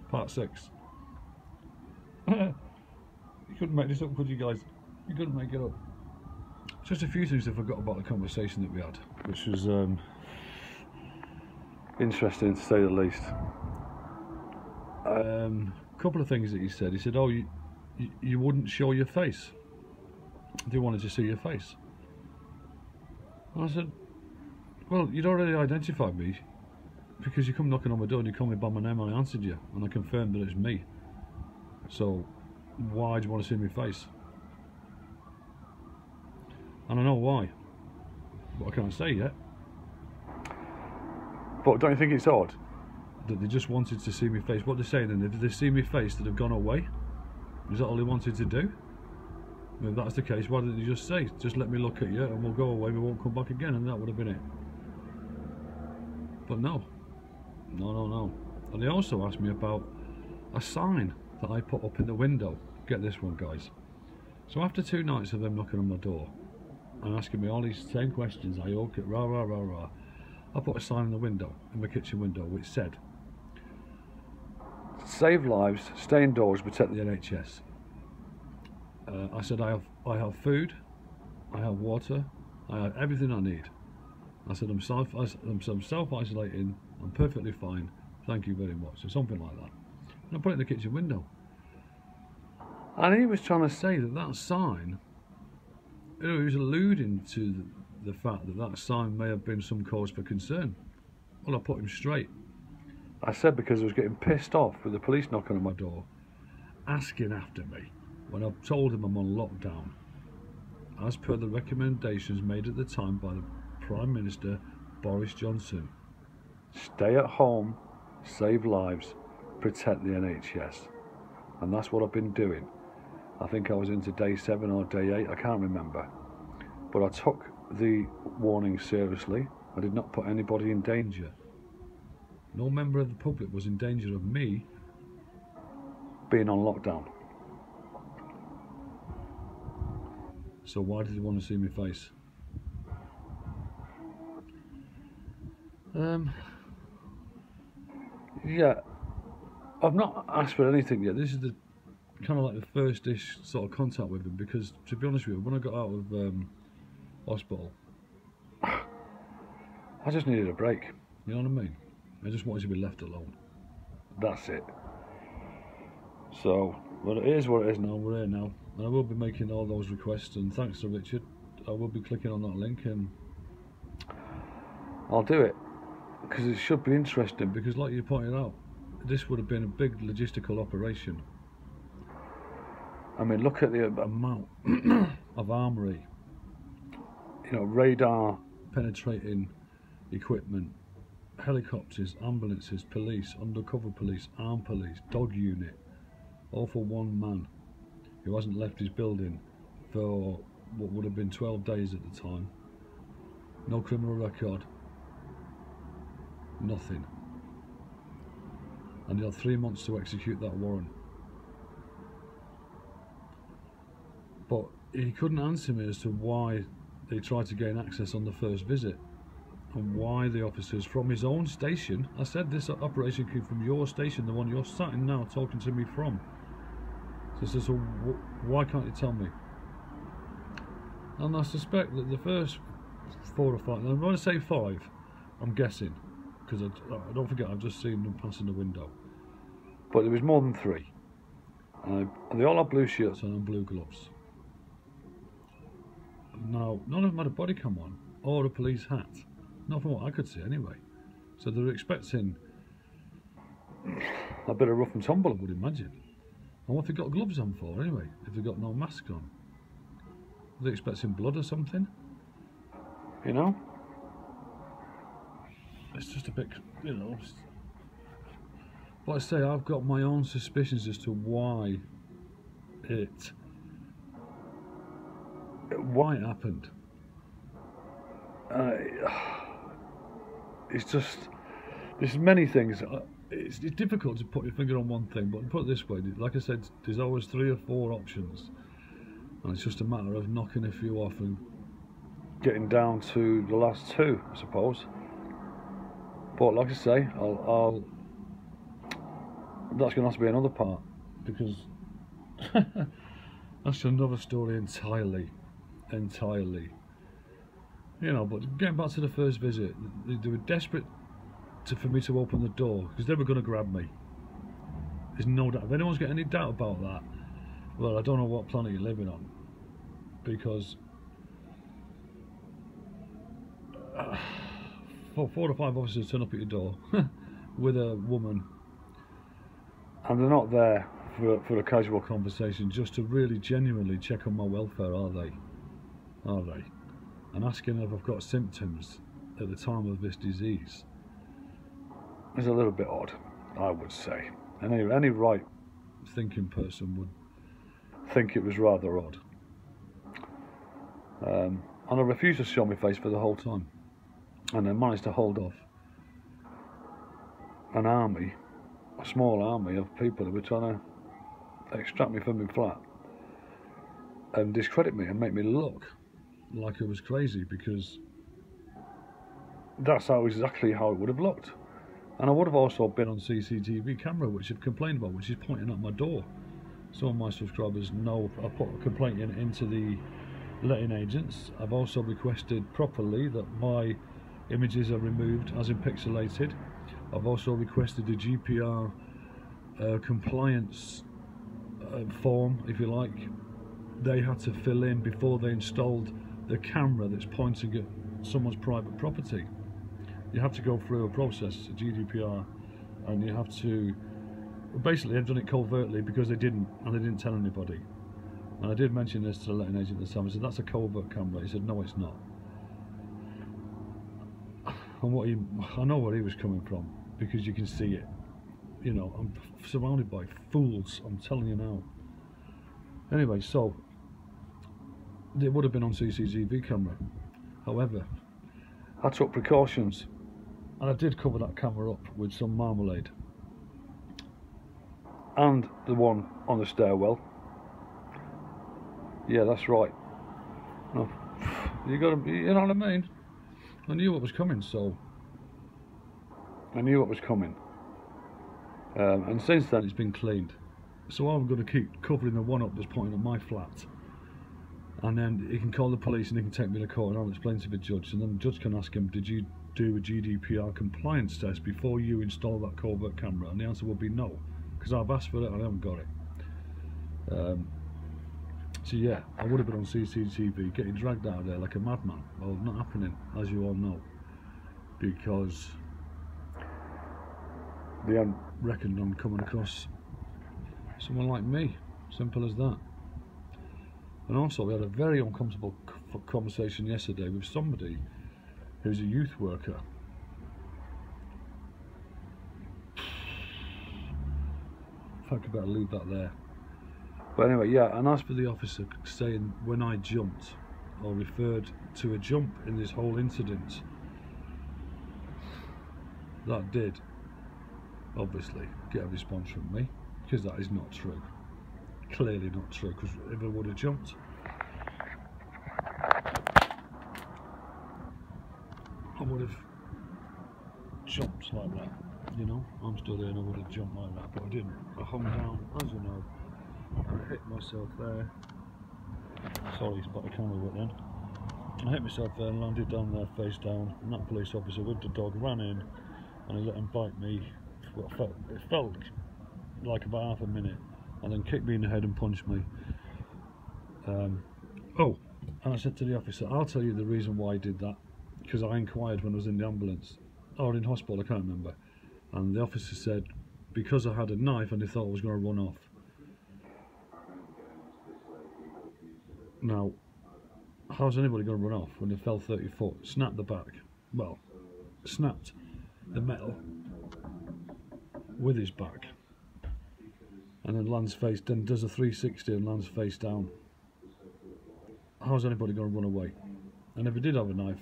Part 6. You couldn't make this up, could you guys? You couldn't make it up. Just a few things I forgot about the conversation that we had, which was interesting to say the least. A couple of things that he said. He said, "Oh, you wouldn't show your face. They wanted to see your face." And I said, "Well, you'd already identified me because you come knocking on my door and you called me by my name and I answered you and I confirmed that it's me. So why do you want to see my face?" And I know why, but I can't say yet. But don't you think it's odd that they just wanted to see me face? What they're saying then, did they see me face that have gone away? Is that all they wanted to do? If that's the case, why didn't they just say, just let me look at you and we'll go away, we won't come back again, and that would have been it. But no. And they also asked me about a sign that I put up in the window. Get this one, guys. So after 2 nights of them knocking on my door and asking me all these same questions, I all get rah rah rah rah, I put a sign in the window, in my kitchen window, which said, "Save lives, stay indoors, protect the NHS." I said I have food, I have water, I have everything I need. I said I'm self-isolating, I'm perfectly fine, thank you very much, or something like that. And I put it in the kitchen window. And he was trying to say that sign, he was alluding to the fact that sign may have been some cause for concern. Well, I put him straight. I said because I was getting pissed off with the police knocking on my door, asking after me, when I've told him I'm on lockdown, as per the recommendations made at the time by the Prime Minister Boris Johnson. Stay at home, save lives, protect the NHS. And that's what I've been doing. I think I was into day 7 or day 8, I can't remember. But I took the warning seriously. I did not put anybody in danger. No member of the public was in danger of me being on lockdown. So why did you want to see my face? Yeah, I've not asked for anything yet. This is the kind of like the first-ish sort of contact with him, because to be honest with you, when I got out of hospital, I just needed a break. You know what I mean? I just wanted to be left alone. That's it. So, well, it is what it is now. We're here now, and I will be making all those requests. And thanks to Richard, I will be clicking on that link, and I'll do it because it should be interesting. Because, like you pointed out, this would have been a big logistical operation. I mean, look at the amount of armoury, you know, radar penetrating equipment, helicopters, ambulances, police, undercover police, armed police, dog unit, all for one man who hasn't left his building for what would have been 12 days at the time. No criminal record, nothing. And he had 3 months to execute that warrant. But he couldn't answer me as to why they tried to gain access on the first visit, and why the officers from his own station, I said this operation came from your station, the one you're sat in now talking to me from. So why can't you tell me? And I suspect that the first 4 or 5, and I'm going to say 5, I'm guessing, because I don't forget I've just seen them passing the window. But there was more than 3. And they all had blue shirts on and blue gloves. Now, none of them had a body cam on, or a police hat. Not from what I could see anyway. So they were expecting a bit of rough and tumble, I would imagine. And what have they got gloves on for anyway, if they've got no mask on? Are they expecting blood or something? You know? It's just a bit, you know. But I say, I've got my own suspicions as to why it happened. It's just, there's many things. It's difficult to put your finger on one thing, but put it this way, like I said, there's always 3 or 4 options, and it's just a matter of knocking a few off and getting down to the last 2, I suppose. But like I say, that's going to have to be another part, because that's another story entirely. You know, but getting back to the first visit, they were desperate for me to open the door, because they were going to grab me. There's no doubt. If anyone's got any doubt about that, well, I don't know what planet you're living on, because 4 or 5 officers turn up at your door with a woman, and they're not there for a casual conversation, just to really genuinely check on my welfare, are they? And asking if I've got symptoms at the time of this disease is a little bit odd, I would say. Any right thinking person would think it was rather odd. And I refused to show my face for the whole time, and I managed to hold off an army, a small army of people who were trying to extract me from my flat and discredit me and make me look like I was crazy, because that's exactly how it would have looked. And I would have also been on CCTV camera, which I've complained about, which is pointing at my door. Some of my subscribers know I put a complaint into the letting agents. I've also requested properly that my images are removed as in pixelated. I've also requested the GDPR compliance form, if you like. They had to fill in before they installed the camera that's pointing at someone's private property. You have to go through a process, GDPR, and you have to, basically they've done it covertly because they didn't tell anybody. And I did mention this to the letting agent at the time. I said, that's a covert camera. He said, no, it's not. And I know where he was coming from, because you can see it. You know, I'm surrounded by fools, I'm telling you now. Anyway, so it would have been on CCTV camera. However, I took precautions, and I did cover that camera up with some marmalade, and the one on the stairwell. Yeah, that's right. No, you know what I mean? I knew what was coming, so I knew what was coming. And since then it's been cleaned. So I'm going to keep covering the one up that's pointing at my flat, and then he can call the police and he can take me to court, and I'll explain to the judge, and then the judge can ask him, did you do a GDPR compliance test before you install that covert camera? And the answer will be no, because I've asked for it and I haven't got it. So yeah, I would have been on CCTV getting dragged out of there like a madman. Well, not happening, as you all know, because they hadn't reckoned on coming across someone like me. Simple as that. And also, we had a very uncomfortable conversation yesterday with somebody who's a youth worker. I think I better leave that there. But anyway, yeah, and as for the officer saying when I jumped, or referred to a jump in this whole incident, that did obviously get a response from me, because that is not true. Clearly not true, because if I would have jumped, I would have jumped like that, you know. I'm still there and I would have jumped like that, but I didn't. I hung down, as you know, and I hit myself there. Sorry, it's about the camera but then. I hit myself there and landed down there face down, and that police officer with the dog ran in and he let him bite me. Well, it felt like about half a minute, and then kicked me in the head and punched me. Oh, and I said to the officer, I'll tell you the reason why I did that, because I inquired when I was in the ambulance, or in hospital, I can't remember, and the officer said because I had a knife and they thought I was going to run off. Now, how's anybody going to run off when they fell 30 foot, snapped the back, well, snapped the metal with his back, and then lands face, then does a 360 and lands face down? How's anybody going to run away? And if he did have a knife,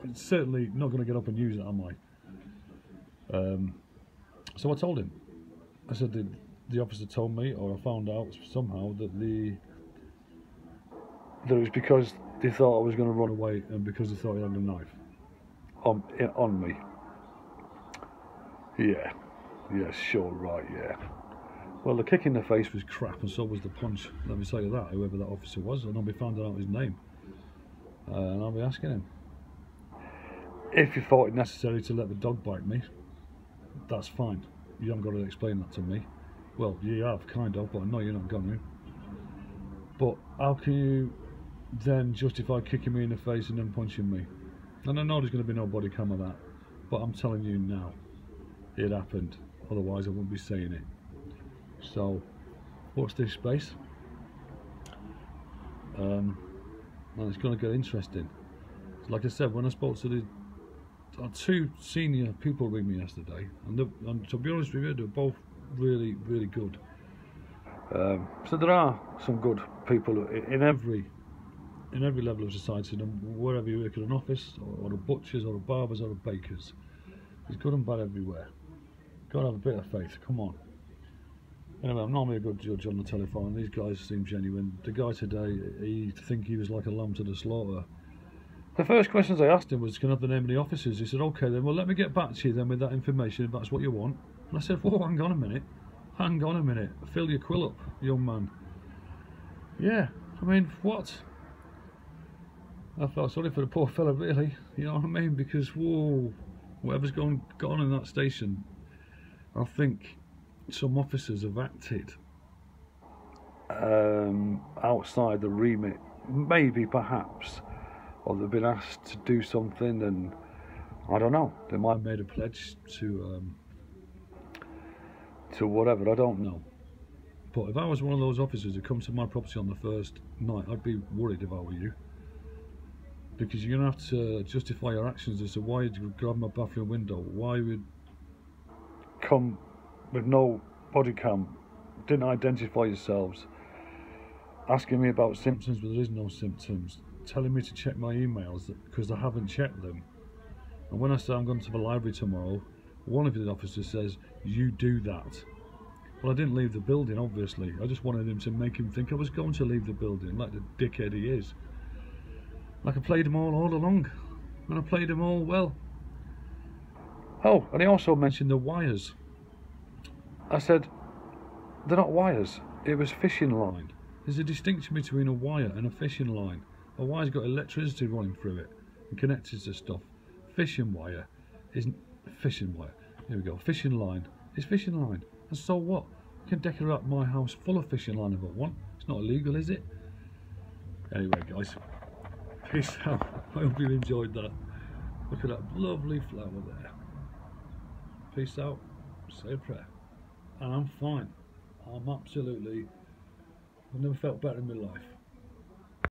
I'm certainly not going to get up and use it, am I? So I told him. I said the officer told me, or I found out somehow, that it was because they thought I was going to run away, and because they thought he had a knife on me. Yeah. Yeah, sure, right, yeah. Well, the kick in the face was crap, and so was the punch. Let me tell you that, whoever that officer was, and I'll be finding out his name. And I'll be asking him. If you thought it necessary to let the dog bite me, that's fine. You haven't got to explain that to me. Well, you have, kind of, but I know you're not going to. But how can you then justify kicking me in the face and then punching me? And I know there's going to be no body cam of that, but I'm telling you now, it happened. Otherwise, I wouldn't be saying it. So, watch this space. And it's going to get interesting. Like I said, when I spoke to the two senior people with me yesterday, and to be honest with you, they're both really, really good. So there are some good people in every level of society, wherever you work in an office, or the butchers, or the barbers, or the bakers. There's good and bad everywhere. Gotta have a bit of faith, come on. Anyway, I'm normally a good judge on the telephone. These guys seem genuine. The guy today, he think he was like a lamb to the slaughter. The first questions I asked him was, can I have the name of the officers? He said, okay then, well let me get back to you then with that information if that's what you want. And I said, whoa, hang on a minute. Hang on a minute. Fill your quill up, young man. Yeah, I mean, what? I felt sorry for the poor fella, really. You know what I mean? Because, whoa, whatever's gone on in that station, I think some officers have acted outside the remit, maybe, perhaps, or they've been asked to do something, and I don't know. They might have made a pledge to whatever. I don't know. But if I was one of those officers who come to my property on the first night, I'd be worried if I were you, because you're gonna have to justify your actions as to why you grab my bathroom window, why you would come with no body cam, didn't identify yourselves, asking me about symptoms but there is no symptoms, telling me to check my emails because I haven't checked them. And when I say I'm going to the library tomorrow, one of the officers says, you do that. Well, I didn't leave the building, obviously. I just wanted him to make him think I was going to leave the building, like the dickhead he is. Like I played them all along, and I played them all well. Oh, and he also mentioned the wires. I said, they're not wires, it was fishing line. There's a distinction between a wire and a fishing line. A wire's got electricity running through it and connected to stuff. Fishing wire isn't fishing wire. Here we go, fishing line is fishing line. And so what? I can decorate my house full of fishing line if I want. It's not illegal, is it? Anyway, guys, peace out. I hope you enjoyed that. Look at that lovely flower there. Peace out. Say a prayer. And I'm fine. I'm absolutely, I've never felt better in my life.